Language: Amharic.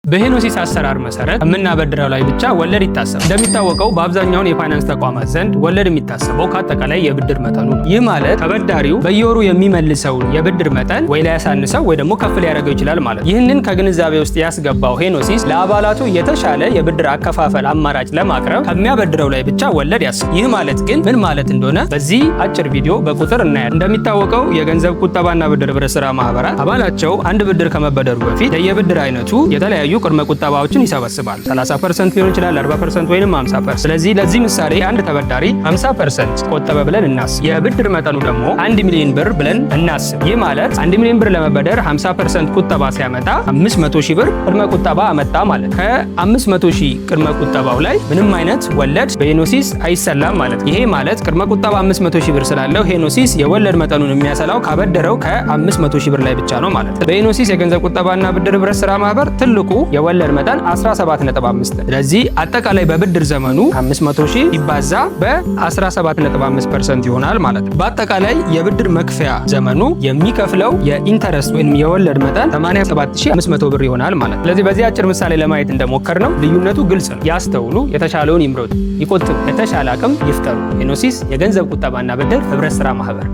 በሄኖሲስ አሰራር መሰረት የምናበድረው ላይ ብቻ ወለድ ይታሰባል። እንደሚታወቀው በአብዛኛው የፋይናንስ ተቋማት ዘንድ ወለድ የሚታሰበው ከአጠቃላይ የብድር መጠኑ ነው። ይህ ማለት ተበዳሪው በየወሩ የሚመልሰውን የብድር መጠን ወይ ሊያሳንሰው ወይ ደግሞ ከፍ ሊያደርገው ይችላል ማለት ነው። ይህንን ከግንዛቤ ውስጥ ያስገባው ሄኖሲስ ለአባላቱ የተሻለ የብድር አከፋፈል አማራጭ ለማቅረብ ከሚያበድረው ላይ ብቻ ወለድ ያስባል። ይህ ማለት ግን ምን ማለት እንደሆነ በዚህ አጭር ቪዲዮ በቁጥር እናያለን። እንደሚታወቀው የገንዘብ ቁጠባና ብድር ህብረት ስራ ማህበራት አባላቸው አንድ ብድር ከመበደሩ በፊት የብድር አይነቱ የተለያዩ ቅድመ ቁጠባዎችን ይሰበስባል። 30% ሊሆን ይችላል፣ 40% ወይንም 50%። ስለዚህ ለዚህ ምሳሌ አንድ ተበዳሪ 50% ቆጠበ ብለን እናስብ። የብድር መጠኑ ደግሞ 1 ሚሊዮን ብር ብለን እናስብ። ይህ ማለት 1 ሚሊዮን ብር ለመበደር 50% ቁጠባ ሲያመጣ 500 ሺህ ብር ቅድመ ቁጠባ አመጣ ማለት። ከ500 ሺህ ቅድመ ቁጠባው ላይ ምንም አይነት ወለድ በሄኖሲስ አይሰላም ማለት። ይሄ ማለት ቅድመ ቁጠባ 500 ሺህ ብር ስላለው ሄኖሲስ የወለድ መጠኑን የሚያሰላው ካበደረው ከ500 ሺህ ብር ላይ ብቻ ነው ማለት። በሄኖሲስ የገንዘብ ቁጠባና ብድር ህብረት ስራ ማህበር ትልቁ የወለድ መጠን 17.5። ስለዚህ አጠቃላይ በብድር ዘመኑ 500 ሺህ ይባዛ በ17.5% ይሆናል ማለት ነው። በአጠቃላይ የብድር መክፈያ ዘመኑ የሚከፍለው የኢንተረስት ወይም የወለድ መጠን 87500 ብር ይሆናል ማለት ነው። ስለዚህ በዚህ አጭር ምሳሌ ለማየት እንደሞከርነው ልዩነቱ ግልጽ ነው። ያስተውሉ፣ የተሻለውን ይምረጡ፣ ይቆጥቡ፣ የተሻለ አቅም ይፍጠሩ። ሄኖሲስ የገንዘብ ቁጠባና ብድር ህብረት ስራ ማህበር